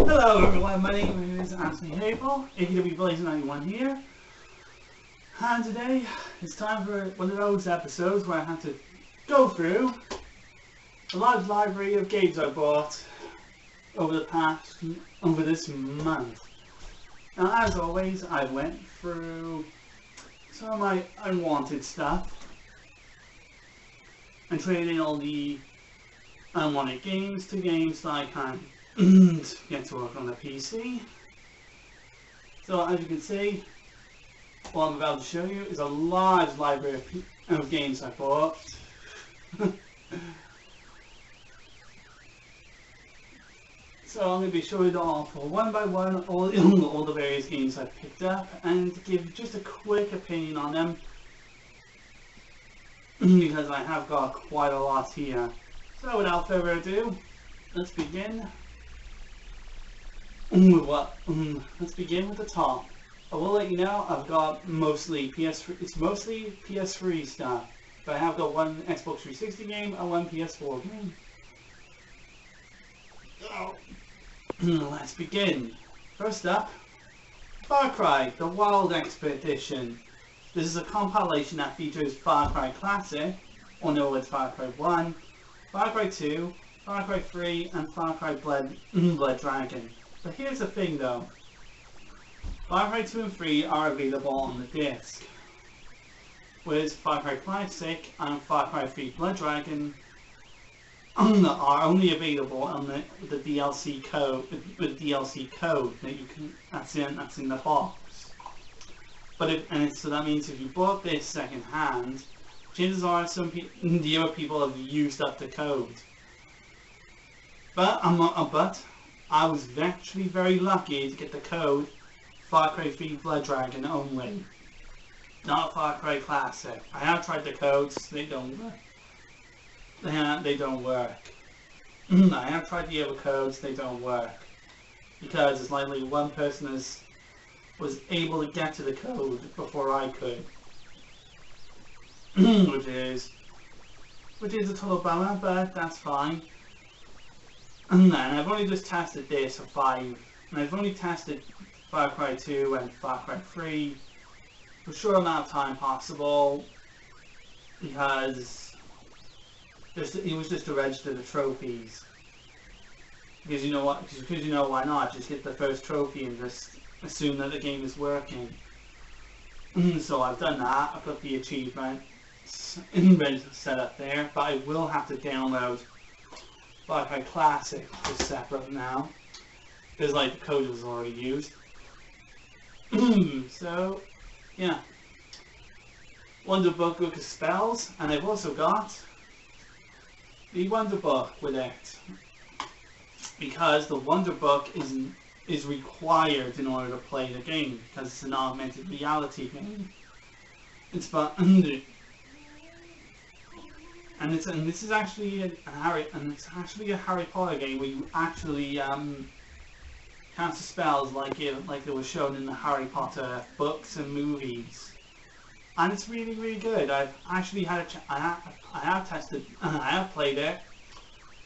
Hello everyone, my name is Anthony Hapel, AKW Blazer91 here, and today it's time for one of those episodes where I have to go through a large library of games I bought over this month. Now, as always, I went through some of my unwanted stuff and traded in all the unwanted games to games that I can get to work on the PC. So as you can see, what I'm about to show you is a large library of games I bought. So I'm going to be showing it off one by one, all the various games I picked up, and give just a quick opinion on them, because I have got quite a lot here. So without further ado, let's begin. Let's begin with the top. I will let you know I've got mostly PS3. It's mostly PS3 stuff, but I have got one Xbox 360 game and one PS4 game. So let's begin. First up, Far Cry: The Wild Expedition. This is a compilation that features Far Cry Classic, or no, it's Far Cry 1, Far Cry 2, Far Cry 3, and Far Cry Blood Dragon. But here's the thing though, Far Cry 2 and 3 are available on the disc, whereas Far Cry Classic and Far Cry 3 Blood Dragon are only available on the DLC code, that you can that's in the box. But so that means if you bought this second hand, chances are the other people have used up the code. But I was actually very lucky to get the code Far Cry 3 Blood Dragon only, not Far Cry Classic. I have tried the codes; they don't work. They don't work. I have tried the other codes; they don't work because it's likely one person was able to get to the code before I could, which is a total bummer, but that's fine. And then I've only just tested this for 5, and I've only tested Far Cry 2 and Far Cry 3 for a short amount of time possible, because it was just to register the trophies. Because you know what? Because you know why not? Just get the first trophy and just assume that the game is working. So I've done that. I've got the achievement set up there, but I will have to download Far Cry Classic is separate now, because like the code was already used. So yeah, Wonder Book of Spells, and I've also got the Wonder Book with it, because the Wonder Book is required in order to play the game, because it's an augmented reality game. It's fun. And this is actually a Harry Potter game where you actually cast spells like it was shown in the Harry Potter books and movies, and it's really good. I've actually had I have tested, I have played it,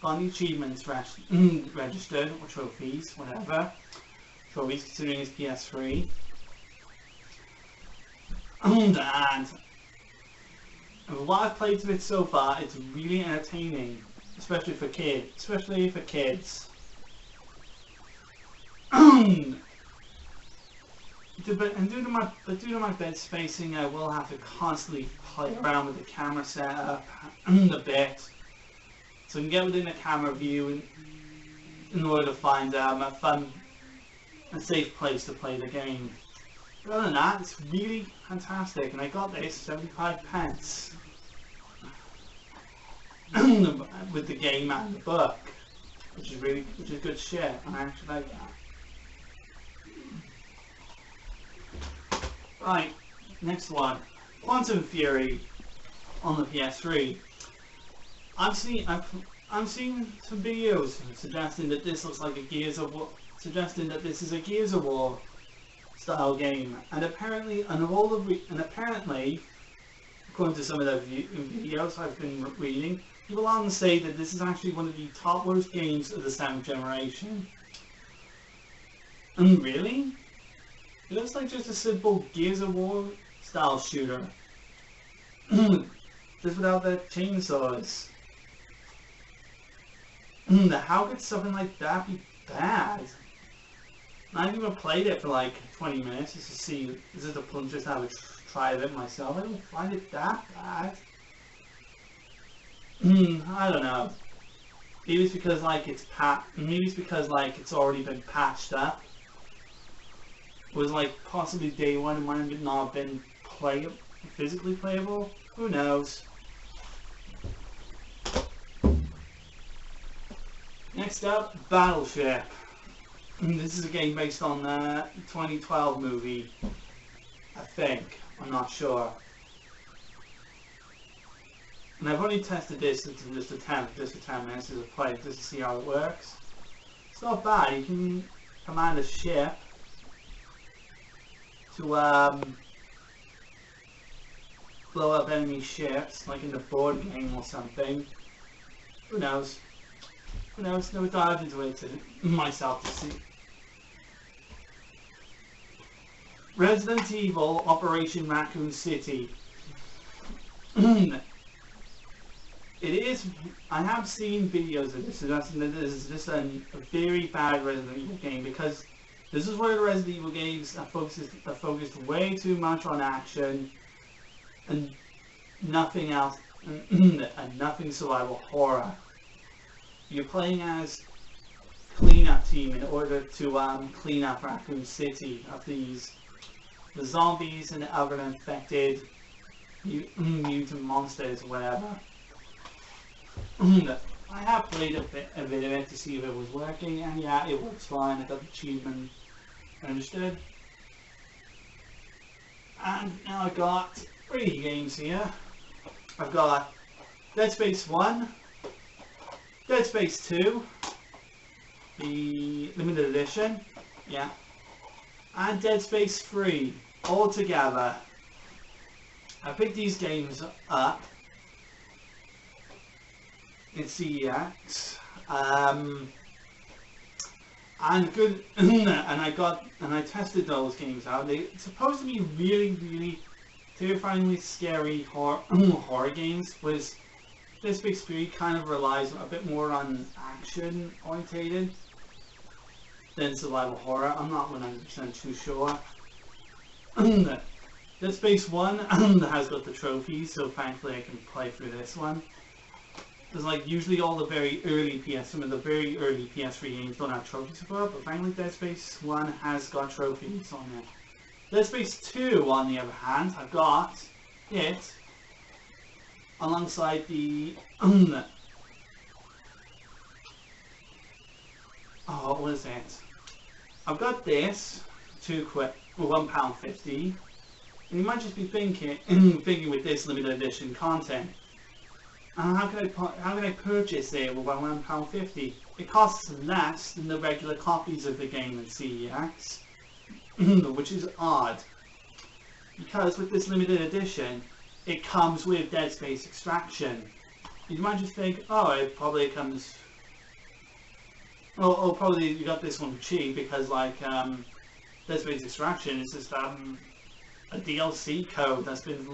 got the achievements registered, or trophies, whatever trophies, considering it's PS3, and what I've played of it so far, it's really entertaining, especially for kids. And due to my bed spacing, I will have to constantly play around with the camera setup a bit, so I can get within the camera view in order to find a fun and safe place to play the game. But other than that, it's really fantastic, and I got this 75 pence with the game and the book, which is good shit. I actually like that. Right, next one, Quantum Fury on the PS3. I'm seeing some videos suggesting that this looks like a Gears of War, style game, and apparently, according to some of the videos I've been reading, people often say that this is actually one of the top worst games of the 7th generation. Really? It looks like just a simple Gears of War style shooter. Just without the chainsaws. How could something like that be bad? I've even played it for like 20 minutes just to see, is it just have a try of it myself. I don't find it that bad. I don't know. Maybe it's because like maybe it's because like it's already been patched up. It was like possibly day one it might have not been physically playable. Who knows? Next up, Battleship. This is a game based on the 2012 movie, I think. I'm not sure. And I've only tested this for just for 10 minutes as a play, just to see how it works. It's not bad. You can command a ship to blow up enemy ships, like in the board game or something. Who knows? Who knows? Never dived into it myself to see. Resident Evil Operation Raccoon City. It is. I have seen videos of this, and this is just a very bad Resident Evil game, because this is where the Resident Evil games are focused way too much on action and nothing else, and nothing survival horror. You're playing as cleanup team in order to clean up Raccoon City of the zombies and other infected mutant monsters, whatever. I have played a bit of it to see if it was working, and yeah, it works fine. I got the achievement, understood. And now I've got 3 games here. I've got Dead Space 1, Dead Space 2, the limited edition, yeah, and Dead Space 3, all together. I picked these games up in CEX, and I tested those games out. They're supposed to be really terrifyingly scary horror games. Was Dead Space 3 kind of relies a bit more on action orientated than survival horror. I'm not 100% too sure. Dead Space 1 has got the trophies, so thankfully I can play through this one. Because like usually all the some of the very early PS3 games don't have trophies for it, but finally Dead Space 1 has got trophies on it. Dead Space 2, on the other hand, I've got it alongside the what is it? I've got this for £1.50, and you might just be thinking with this limited edition content, how can I purchase it with £1.50? It costs less than the regular copies of the game in CEX, which is odd, because with this limited edition, it comes with Dead Space Extraction. You might just think, oh, it probably comes. Oh, probably you got this one cheap because like Dead Space Extraction is just a DLC code that's been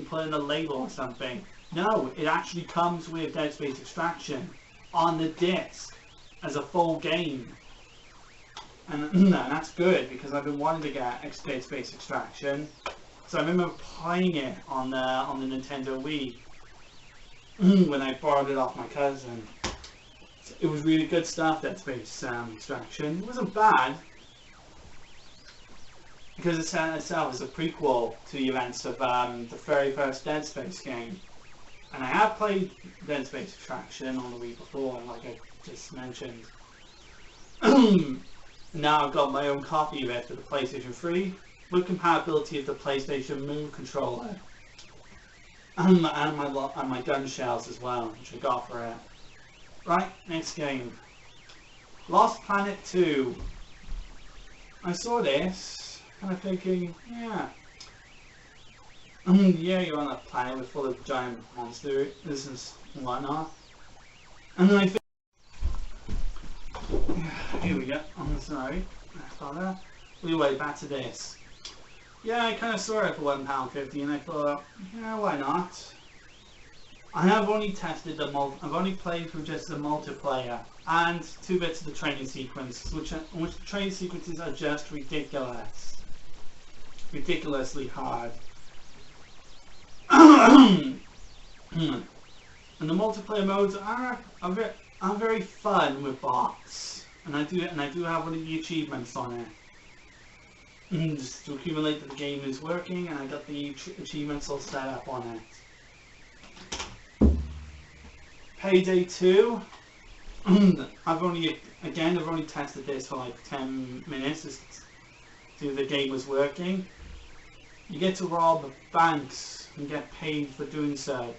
put in a label or something. No, it actually comes with Dead Space Extraction on the disc as a full game, and that's good because I've been wanting to get Dead Space Extraction. So I remember playing it on the Nintendo Wii when I borrowed it off my cousin. It was really good stuff, Dead Space Extraction. It wasn't bad because it itself is a prequel to the events of the very first Dead Space game. And I have played Dead Space Extraction on the Wii before, like I just mentioned. Now I've got my own copy of it for the PlayStation 3 with compatibility of the PlayStation Move controller and my gun shells as well, which I got for it. Right, next game. Lost Planet 2. I saw this, kind of thinking, yeah. Yeah, you're on a planet full of giant monsters and whatnot. And then I think, here we go. I'm sorry, $1. Anyway, back to this. Yeah, I kind of saw it for £1.50 and I thought, yeah, why not? I have only tested I've only played through just the multiplayer and 2 bits of the training sequence, which the training sequences are just ridiculous. Ridiculously hard. And the multiplayer modes are very fun with bots, and I do have one of the achievements on it. Just to accumulate that the game is working, and I got the achievements all set up on it. Payday 2. I've only tested this for like 10 minutes just to see if the game was working. You get to rob banks and get paid for doing so.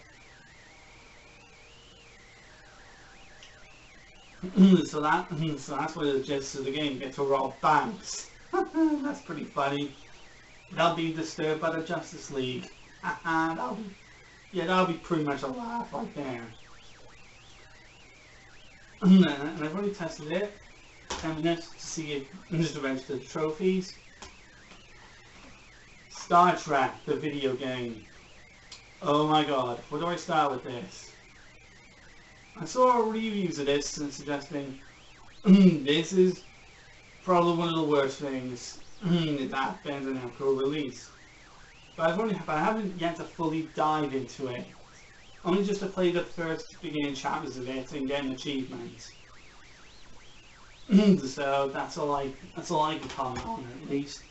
So that's what the gist of the game. You get to rob banks. That's pretty funny. That'll be Disturbed by the Justice League. that'll be pretty much a laugh right there. And I've already tested it. 10 minutes to see if just to register the trophies. Star Trek, the video game. Oh my god, where do I start with this? I saw reviews of this and suggesting this is probably one of the worst things that Bandai Namco release. But I haven't yet to fully dive into it. Only just to play the first beginning chapters of it and get an achievement. So that's all I can comment on it, at least.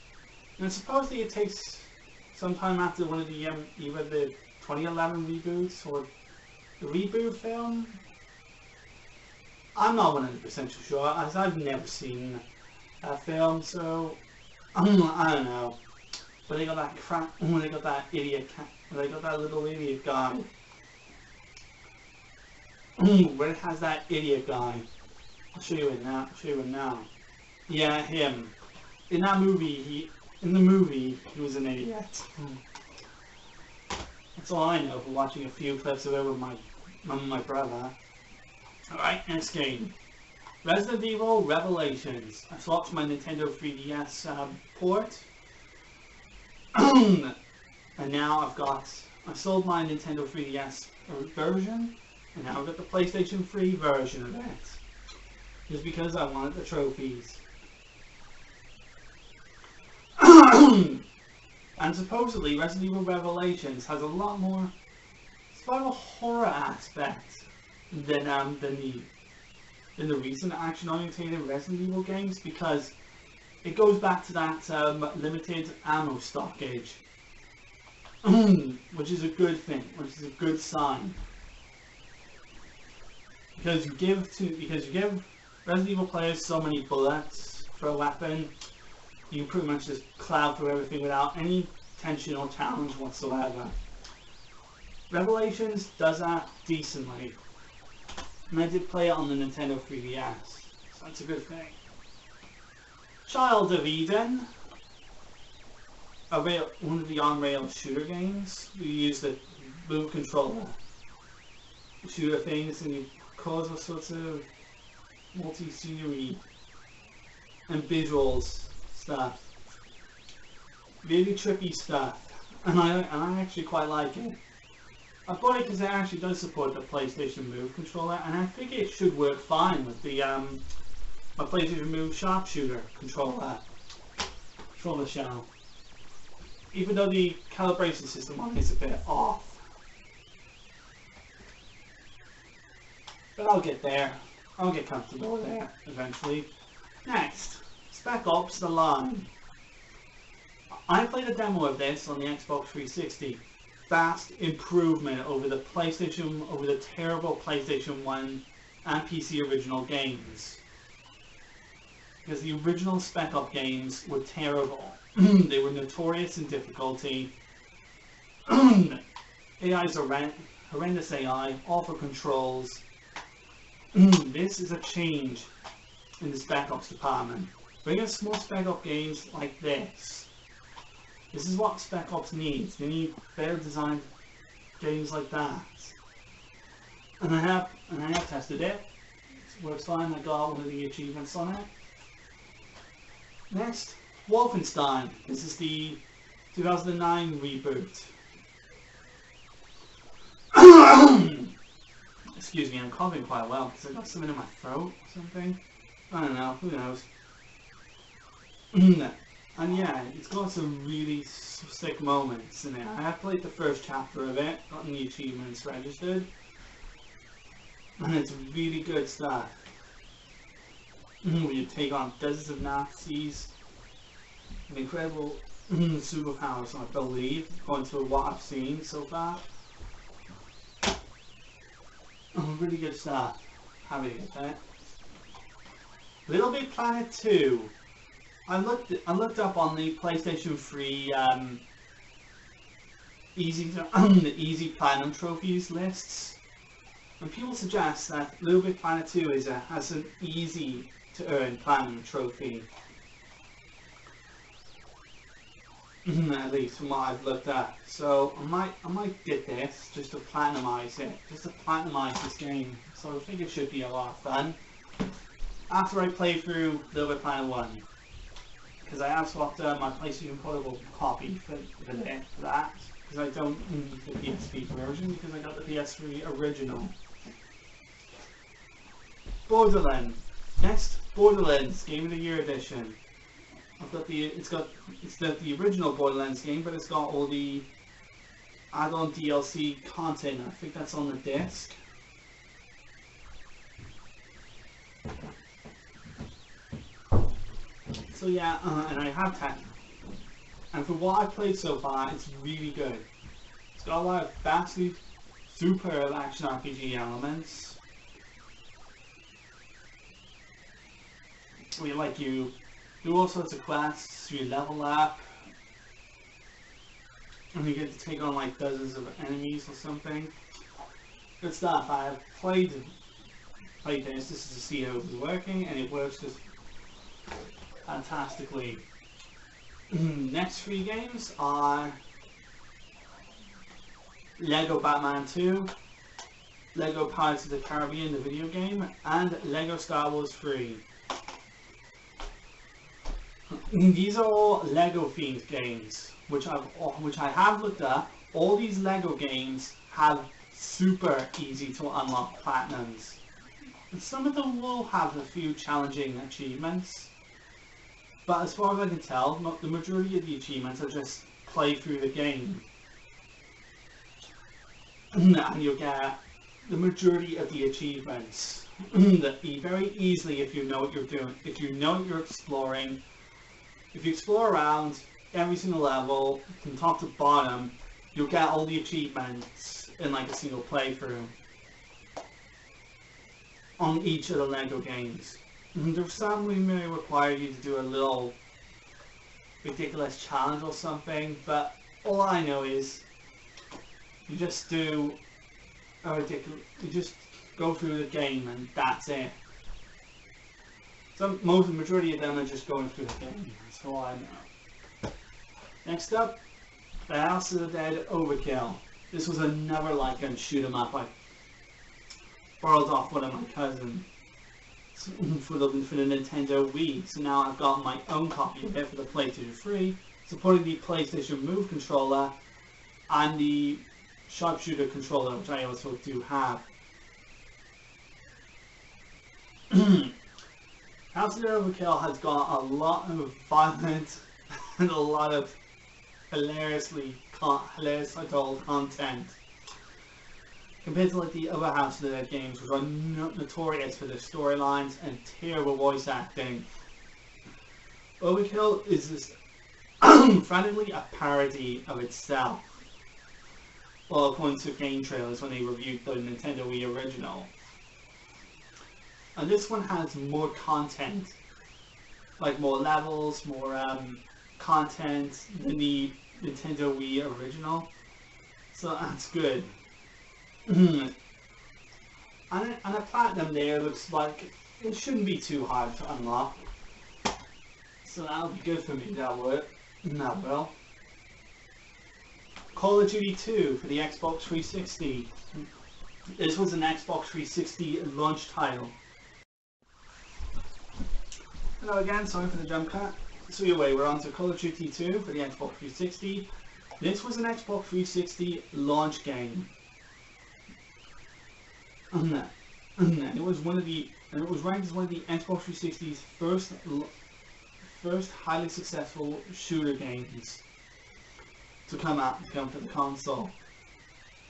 And supposedly it takes some time after one of the either the 2011 reboots or the reboot film. I'm not 100% sure, as I've never seen that film, so I don't know. But they got that crap. They got that idiot. They got that little idiot guy. Where it has that idiot guy. I'll show you it now. Yeah, him. In that movie, he was an idiot. That's all I know from watching a few clips of it with my mum and my brother. Alright, next game. Resident Evil Revelations. I swapped my Nintendo 3DS port. And now I sold my Nintendo 3DS version. And now I've got the PlayStation 3 version of it. Just because I wanted the trophies. And supposedly Resident Evil Revelations has a lot more, it's about a horror aspect than the recent action-oriented Resident Evil games, because it goes back to that limited ammo stockage, which is a good thing, which is a good sign, because you give Resident Evil players so many bullets for a weapon. You can pretty much just cloud through everything without any tension or challenge whatsoever. Revelations does that decently. And I did play it on the Nintendo 3DS, so that's a good thing. Child of Eden. One of the on-rail shooter games. You use the move controller. Shooter things and you cause all sorts of multi-scenery and visuals stuff. Really trippy stuff, and I actually quite like it. I bought it because it actually does support the PlayStation Move controller, and I think it should work fine with the my PlayStation Move Sharpshooter controller shell. Even though the calibration system on it is a bit off, but I'll get there. I'll get comfortable there eventually. Next. Spec Ops: The Line. I played a demo of this on the Xbox 360. Vast improvement over the terrible PlayStation 1 and PC original games. Because the original Spec Ops games were terrible. They were notorious in difficulty. AI's horrendous AI, awful controls. This is a change in the Spec Ops department. Bring us more Spec Ops games like this. This is what Spec Ops needs. They need better designed games like that. And I have tested it. It works fine. I got one of the achievements on it. Next, Wolfenstein. This is the 2009 reboot. Excuse me, I'm coughing quite well because I got something in my throat or something. I don't know, who knows. And yeah, it's got some really sick moments in it. I have played the first chapter of it, gotten the achievements registered, and it's really good stuff. Where you take on dozens of Nazis, an incredible superpowers, I believe, according to what I've seen so far. Really good stuff. Happy to get that. Little Big Planet 2. I looked up on the PlayStation 3 the easy platinum trophies lists, and people suggest that Little Big Planet 2 has an easy to earn platinum trophy. At least from what I've looked at. So I might get this just to platinize it, just to platinize this game. So I think it should be a lot of fun after I play through Little Big Planet 1, because I have swapped my PlayStation Portable copy for that, because I don't need the PSP version because I got the PS3 original. Borderlands. Next, Borderlands Game of the Year edition. I've got it's the original Borderlands game, but it's got all the add-on DLC content. I think that's on the disc. So yeah, and I have that. And for what I've played so far, it's really good. It's got a lot of vastly superb action RPG elements. You do all sorts of quests, you level up, and you get to take on like dozens of enemies or something. Good stuff. I have played this just to see how it was working, and it works just fantastically. Next 3 games are Lego Batman 2, Lego Pirates of the Caribbean, the video game, and Lego Star Wars 3. These are all Lego themed games, which I have looked up. All these Lego games have super easy to unlock platinums. And some of them will have a few challenging achievements, but as far as I can tell, the majority of the achievements are just play through the game. And you'll get the majority of the achievements very easily if you know what you're doing, if you know what you're exploring. If you explore around every single level, from top to bottom, you'll get all the achievements in like a single playthrough on each of the Lego games. There's some we may require you to do a little ridiculous challenge or something, but all I know is you just do a ridiculous, you just go through the game and that's it. The majority of them are just going through the game, that's all I know. Next up, The House of the Dead Overkill. This was another like-and shoot 'em up I borrowed off one of my cousins for the Nintendo Wii. So now I've got my own copy of it for the PlayStation 3, supporting the PlayStation Move controller and the Sharpshooter controller, which I also do have. House of the Overkill has got a lot of violent and a lot of hilariously adult content compared to like the other House of the Dead games, which are notorious for their storylines and terrible voice acting. Overkill is this frankly a parody of itself. Well, according to game trailers when they reviewed the Nintendo Wii original. And this one has more content, like more levels, more content than the Nintendo Wii original. So that's good. And a platinum there looks like it shouldn't be too hard to unlock. So that'll be good for me, that will. Call of Duty 2 for the Xbox 360. This was an Xbox 360 launch title. Hello again, sorry for the jump cut. So anyway, we're on to Call of Duty 2 for the Xbox 360. This was an Xbox 360 launch game. And it was ranked as one of the Xbox 360's first highly successful shooter games to come to the console.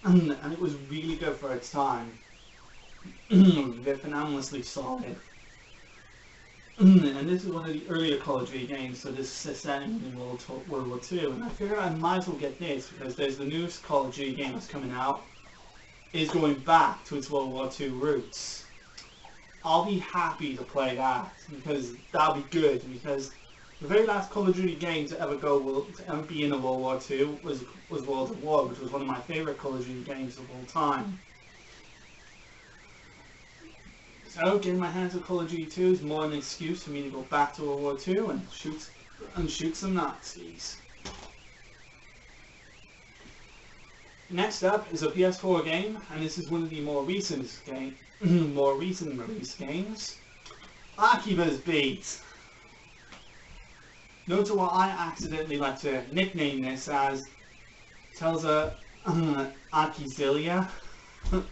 And it was really good for its time. They're phenomenally solid. And this is one of the earlier Call of Duty games, so this is set in World War II. And I figured I might as well get this because there's the newest Call of Duty game that's coming out. Is going back to its World War II roots. I'll be happy to play that because that'll be good, because the very last Call of Duty game to ever be in a World War II was World at War, which was one of my favourite Call of Duty games of all time. So getting my hands on Call of Duty 2 is more an excuse for me to go back to World War II and shoot some Nazis. Next up is a PS4 game, and this is one of the more recent release games. Akiba's Beat. Note what I accidentally like to nickname this as Tales of Akizilia,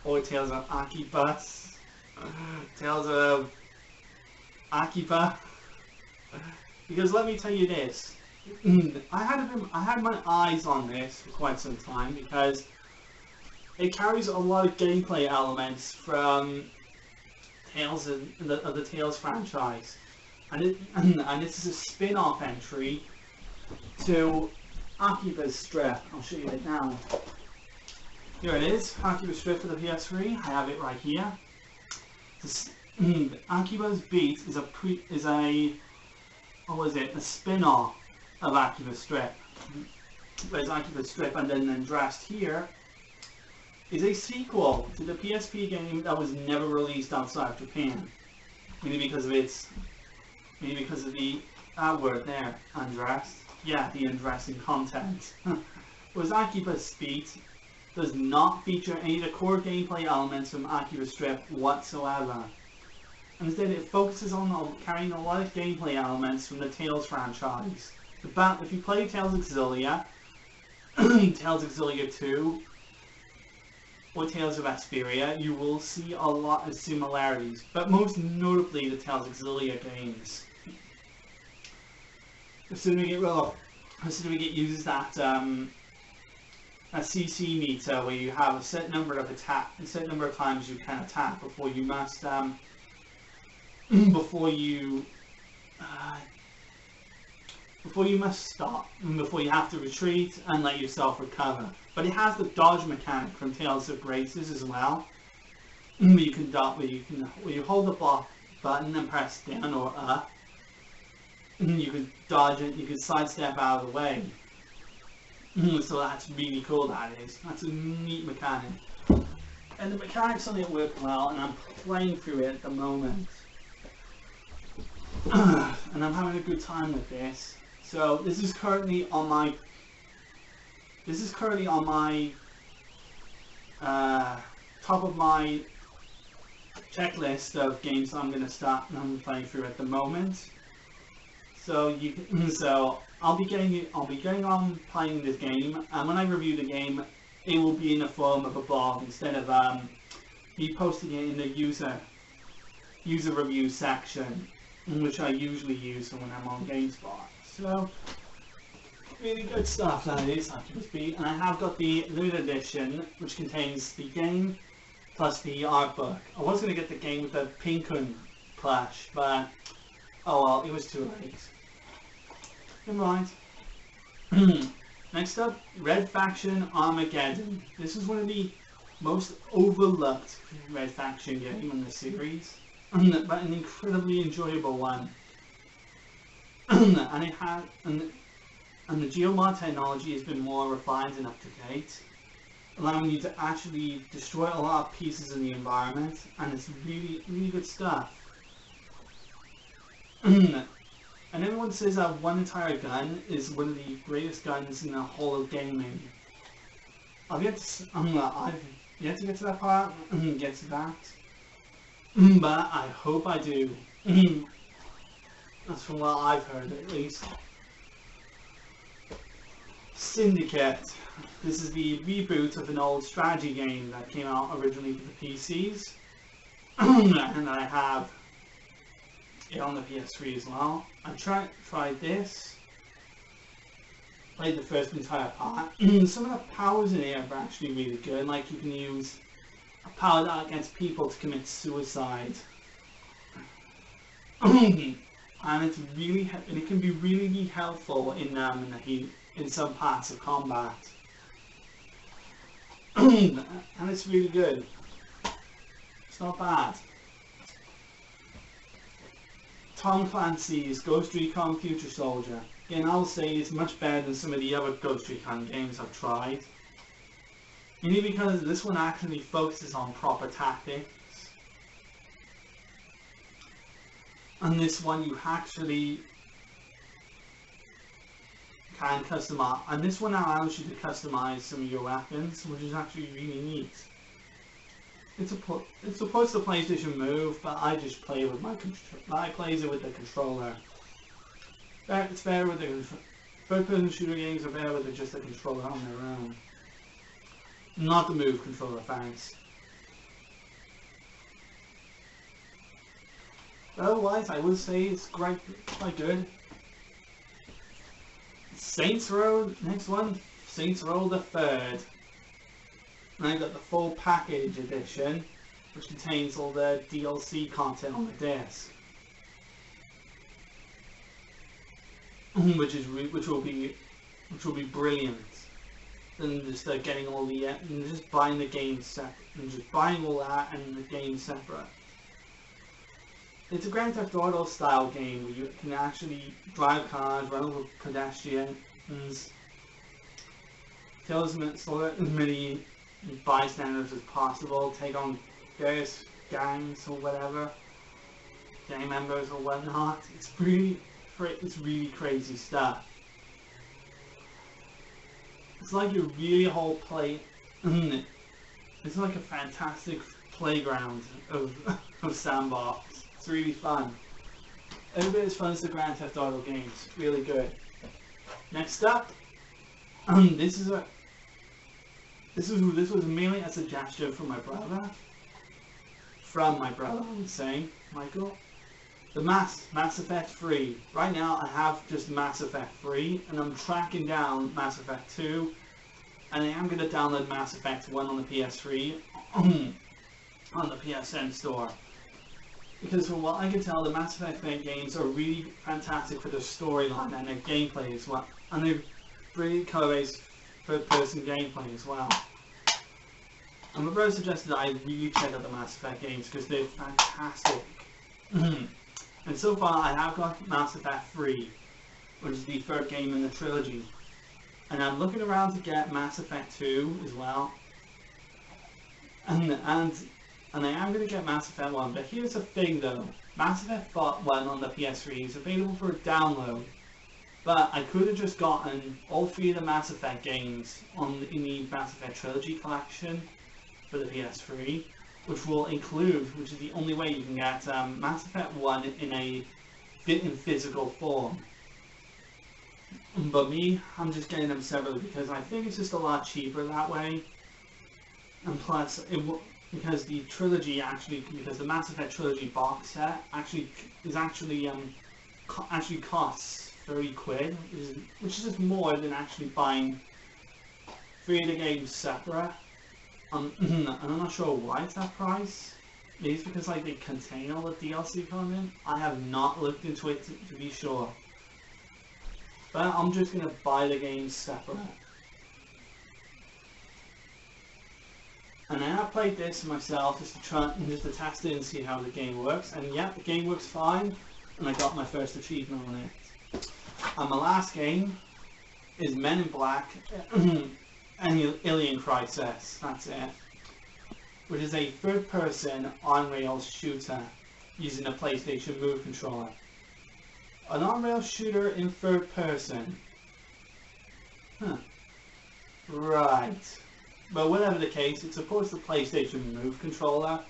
or Tales of Akibus. Tales of Akiba, because let me tell you this, I had my eyes on this for quite some time because it carries a lot of gameplay elements from Tales of the Tales franchise, and this is a spin-off entry to Akiba's Strip. I'll show you it now. Here it is, Akiba's Strip for the PS3. I have it right here. Akiba's Beat is a spin-off of Akiba's Strip. Whereas Akiba's Strip and then Undressed here is a sequel to the PSP game that was never released outside of Japan. Maybe because of the word there, undressed. Yeah, the undressing content. Whereas Akiba's Beat does not feature any of the core gameplay elements from Akiba's Strip whatsoever. Instead, it focuses on carrying a lot of gameplay elements from the Tales franchise. If you play Tales of Xillia, Tales of Xillia 2, or Tales of Vesperia, you will see a lot of similarities, but most notably the Tales of Xillia games. It uses that a CC meter where you have a set number of times you can attack before you must stop, and before you have to retreat and let yourself recover. But it has the dodge mechanic from Tales of Graces as well, where you hold the button and press down or up, and you can dodge it, you can sidestep out of the way. So that's really cool, that is. That's a neat mechanic. And the mechanics on it work well, and I'm playing through it at the moment. And I'm having a good time with this. So this is currently on my top of my checklist of games I'm going to start and I'm playing through at the moment. So I'll be going on playing this game, and when I review the game, it will be in the form of a blog instead of me posting it in the user review section, which I usually use when I'm on GameSpot. So really good stuff, that is, Akiba's Beat. And I have got the limited edition, which contains the game plus the art book. I was going to get the game with the Pinkun plush, but oh well, it was too late. Never mind. Next up, Red Faction Armageddon. This is one of the most overlooked Red Faction game in the series, but an incredibly enjoyable one. And the geomod technology has been more refined and up to date, allowing you to actually destroy a lot of pieces in the environment, and it's really, really good stuff. And everyone says that one entire gun is one of the greatest guns in the whole of gaming. I've yet to get to that part, get to that, but I hope I do. That's from what I've heard at least. Syndicate. This is the reboot of an old strategy game that came out originally for the PCs. And I have it on the PS3 as well. I tried this. Played the first entire part. Some of the powers in here are actually really good. Like you can use a power that gets people to commit suicide. And it's really, and it can be really helpful in some parts of combat. And it's really good. It's not bad. Tom Clancy's Ghost Recon Future Soldier. Again, I'll say it's much better than some of the other Ghost Recon games I've tried. Mainly because this one actually focuses on proper tactics. And this one you actually can customize. And this one allows you to customize some of your weapons, which is actually really neat. It's supposed to PlayStation Move, but I just play with my I plays it with the controller. It's better with the third-person shooter games are better with just the controller on their own. Not the Move controller, thanks. Otherwise, I would say it's quite good. Saints Row, next one, Saints Row the Third. And I got the full package edition, which contains all the DLC content on the disc, which will be brilliant. Than just getting all the and just buying the game separate, and just buying all that and the game separate. It's a Grand Theft Auto style game where you can actually drive cars, run over pedestrians, kill as many bystanders as possible, take on various gangs or whatever, gang members or whatnot. It's really crazy stuff. It's like a really whole it's like a fantastic playground of sandbox. It's really fun. Every bit as fun as the Grand Theft Auto games. Really good. Next up, this was mainly a suggestion from my brother. I'm saying, Michael. The Mass Effect 3. Right now I have just Mass Effect 3 and I'm tracking down Mass Effect 2, and I am going to download Mass Effect 1 on the PS3 on the PSN store. Because from what I can tell, the Mass Effect games are really fantastic for their storyline and their gameplay as well. And they're really color-based third-person gameplay as well. And my brother suggested that I really check out the Mass Effect games because they're fantastic. And so far I have got Mass Effect 3, which is the third game in the trilogy. And I'm looking around to get Mass Effect 2 as well. And I am going to get Mass Effect 1, but here's the thing though. Mass Effect 1 on the PS3 is available for a download. But I could have just gotten all three of the Mass Effect games in the Mass Effect Trilogy collection for the PS3. Which is the only way you can get Mass Effect 1 in physical form. But I'm just getting them separately because I think it's just a lot cheaper that way. And plus, because the trilogy because the Mass Effect Trilogy box set actually costs 30 quid, which is just more than actually buying 3 of the games separate. And I'm not sure why it's that price. Maybe it's because they contain all the DLC content. I have not looked into it to be sure. But I'm just going to buy the games separate. And I have played this myself just to test it and see how the game works. And yeah, the game works fine. And I got my first achievement on it. And my last game is Men in Black. And Alien Crisis, that's it. Which is a third-person on-rails shooter using a PlayStation Move controller. An on-rails shooter in third person. Right. But whatever the case, it supports the PlayStation Move controller.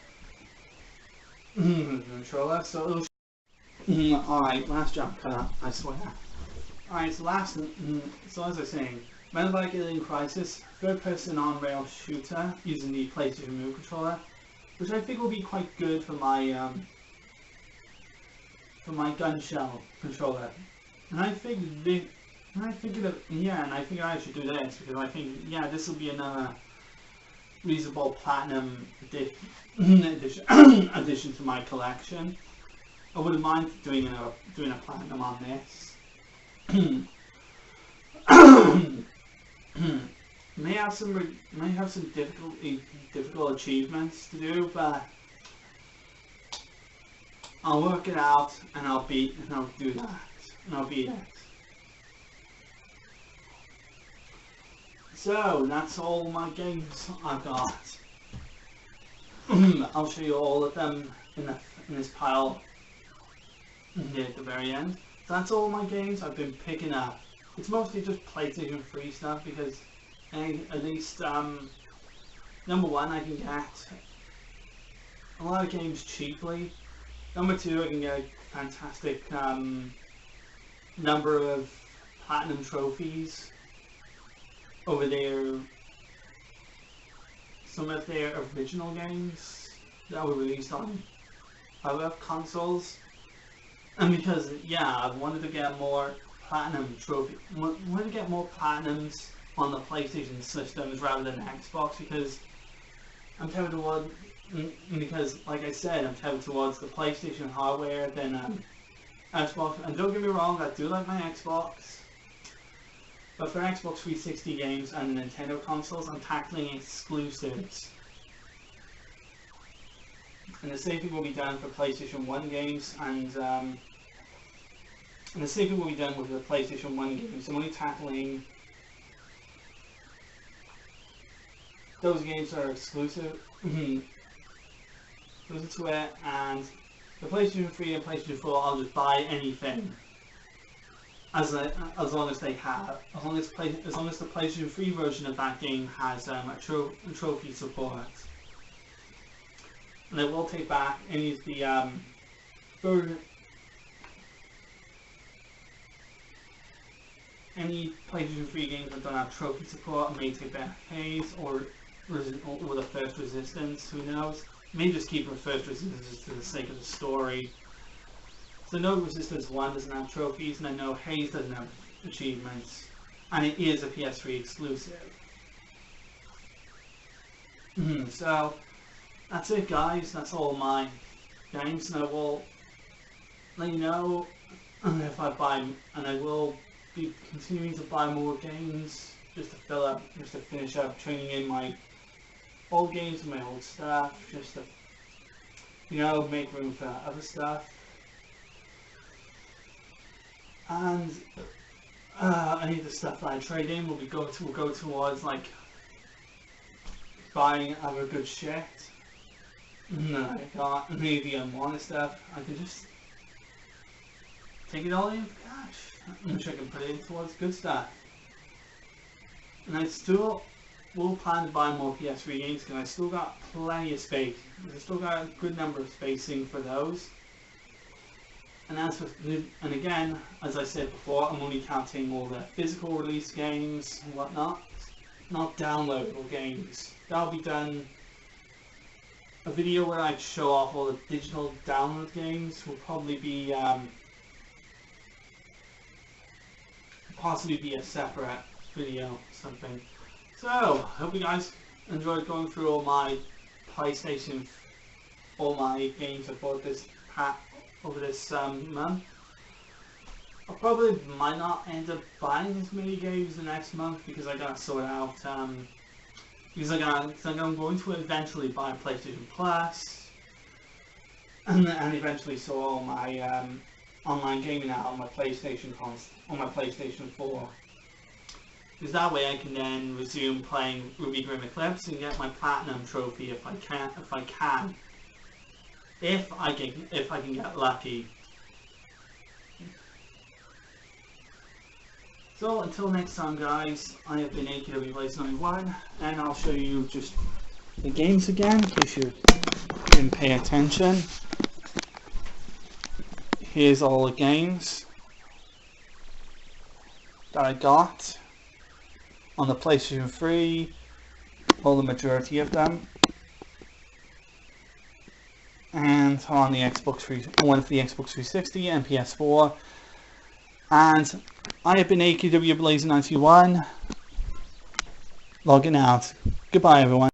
So Alright, last jump cut, I swear. Alright, so so as I was saying, Metal Gear Alien Crisis, third-person on-rail shooter using the PlayStation Move controller, which I think will be quite good for my gun shell controller. And I think I think I should do this because I think this will be another reasonable platinum addition to my collection. I wouldn't mind doing a platinum on this. may have some difficult achievements to do, but I'll work it out and I'll do that and I'll beat it. So that's all my games I've got. I'll show you all of them in this pile here at the very end. So that's all my games I've been picking up. It's mostly just PlayStation 3 stuff because at least number one, I can get a lot of games cheaply. Number two, I can get a fantastic number of platinum trophies over some of their original games that were released on other consoles. And because I wanted to get more platinum wanted to get more platinums on the PlayStation systems rather than Xbox, because I'm tempted towards, like I said, I'm tempted towards the PlayStation hardware than Xbox. And don't get me wrong, I do like my Xbox, but for Xbox 360 games and Nintendo consoles, I'm tackling exclusives. And the same thing will be done for PlayStation 1 games, and the same thing will be done with the PlayStation 1 games. I'm only tackling those games that are exclusive to it, and the PlayStation 3 and PlayStation 4, I'll just buy anything. As long as they have, as long as the PlayStation 3 version of that game has a trophy support. And I will take back any of the any PlayStation 3 games that don't have trophy support. I may take back Haze or the First Resistance. Who knows? I may just keep the First Resistance for the sake of the story. So I know Resistance 1 doesn't have trophies, and I know Haze doesn't have achievements, and it is a PS3 exclusive. So that's it, guys. That's all my games, and I will let you know if I buy, and I will be continuing to buy more games just to finish up trading in my old games and my old stuff, just to make room for other stuff. And any of the stuff that I trade in will go towards like buying other good shit. I got maybe unwanted stuff. I can just take it all in for cash, which I can put it towards good stuff. And I still will plan to buy more PS3 games because I still got plenty of space. I still got a good number of spacing for those. And again, as I said before, I'm only counting all the physical release games and whatnot, not downloadable games. That'll be done. A video where I show off all the digital download games will probably be possibly be a separate video or something. So I hope you guys enjoyed going through all my PlayStation, all my games I bought this over this month. I probably might not end up buying as many games the next month because I gotta sort out because I'm going to eventually buy PlayStation Plus and eventually sort all my online gaming out on my PlayStation 4. Because that way I can then resume playing Ruby Grim Eclipse and get my platinum trophy if I can get lucky. So until next time, guys, I have been AKW Blaze 91, and I'll show you just the games again in case you didn't pay attention. here's all the games that I got on the PlayStation 3, or the majority of them, and on the one of the Xbox 360 and PS4. And I have been AQW Blazer 91, logging out. Goodbye everyone.